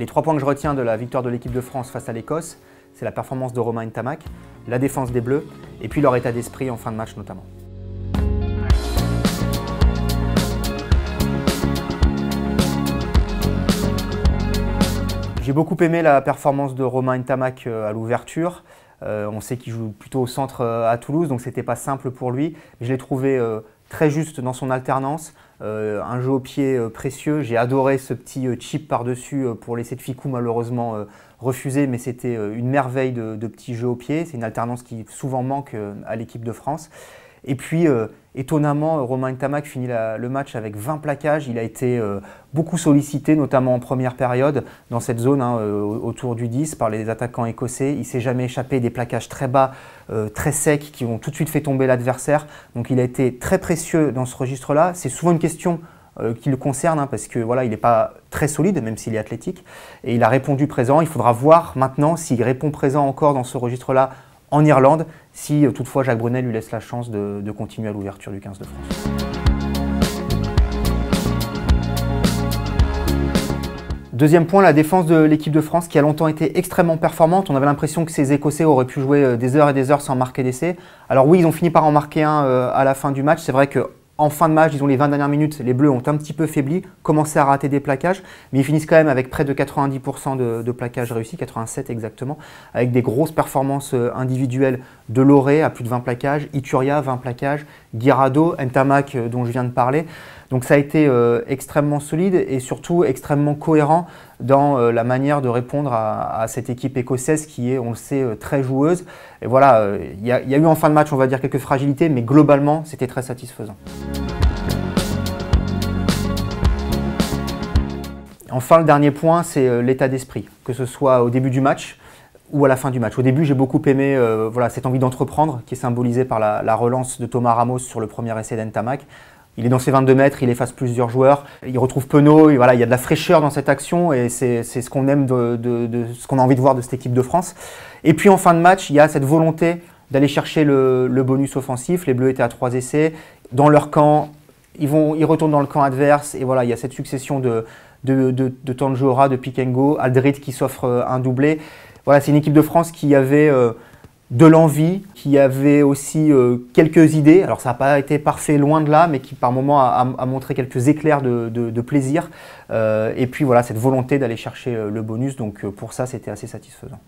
Les 3 points que je retiens de la victoire de l'équipe de France face à l'Écosse, c'est la performance de Romain Ntamak, la défense des Bleus et puis leur état d'esprit en fin de match notamment. J'ai beaucoup aimé la performance de Romain Ntamak à l'ouverture. On sait qu'il joue plutôt au centre à Toulouse, donc c'était pas simple pour lui. Je l'ai trouvé très juste dans son alternance, un jeu au pied précieux. J'ai adoré ce petit chip par-dessus pour l'essai de Fickou, malheureusement refusé, mais c'était une merveille de petit jeu au pied. C'est une alternance qui souvent manque à l'équipe de France. Et puis, étonnamment, Romain Ntamak finit le match avec 20 plaquages. Il a été beaucoup sollicité, notamment en première période, dans cette zone autour du 10 par les attaquants écossais. Il ne s'est jamais échappé des plaquages très bas, très secs, qui ont tout de suite fait tomber l'adversaire. Donc il a été très précieux dans ce registre-là. C'est souvent une question qui le concerne, parce que voilà, il n'est pas très solide, même s'il est athlétique. Et il a répondu présent. Il faudra voir maintenant s'il répond présent encore dans ce registre-là en Irlande, si toutefois Jacques Brunel lui laisse la chance de continuer à l'ouverture du 15 de France. Deuxième point, la défense de l'équipe de France qui a longtemps été extrêmement performante. On avait l'impression que ces Écossais auraient pu jouer des heures et des heures sans marquer d'essai. Alors oui, ils ont fini par en marquer un à la fin du match. C'est vrai qu'en fin de match, disons les 20 dernières minutes, les Bleus ont un petit peu faibli, commencé à rater des plaquages, mais ils finissent quand même avec près de 90% de plaquages réussis, 87 exactement, avec des grosses performances individuelles de Loré à plus de 20 plaquages, Ituria 20 plaquages, Guirado, Ntamak dont je viens de parler. Donc ça a été extrêmement solide et surtout extrêmement cohérent dans la manière de répondre à cette équipe écossaise qui est, on le sait, très joueuse. Et voilà, il y a eu en fin de match, on va dire, quelques fragilités, mais globalement, c'était très satisfaisant. Enfin, le dernier point, c'est l'état d'esprit, que ce soit au début du match ou à la fin du match. Au début, j'ai beaucoup aimé voilà, cette envie d'entreprendre qui est symbolisée par la relance de Thomas Ramos sur le premier essai d'Ntamak. Il est dans ses 22 mètres, il efface plusieurs joueurs, il retrouve Penaud, et voilà, il y a de la fraîcheur dans cette action et c'est ce qu'on aime, ce qu'on a envie de voir de cette équipe de France. Et puis en fin de match, il y a cette volonté d'aller chercher le bonus offensif. Les Bleus étaient à 3 essais. Dans leur camp, ils retournent dans le camp adverse et voilà, il y a cette succession de temps de jeu au ras, de pick and go, Aldrit qui s'offre un doublé. Voilà, c'est une équipe de France qui avait de l'envie, qui avait aussi quelques idées. Alors ça n'a pas été parfait, loin de là, mais qui par moments a montré quelques éclairs de plaisir. Et puis voilà, cette volonté d'aller chercher le bonus. Donc pour ça, c'était assez satisfaisant.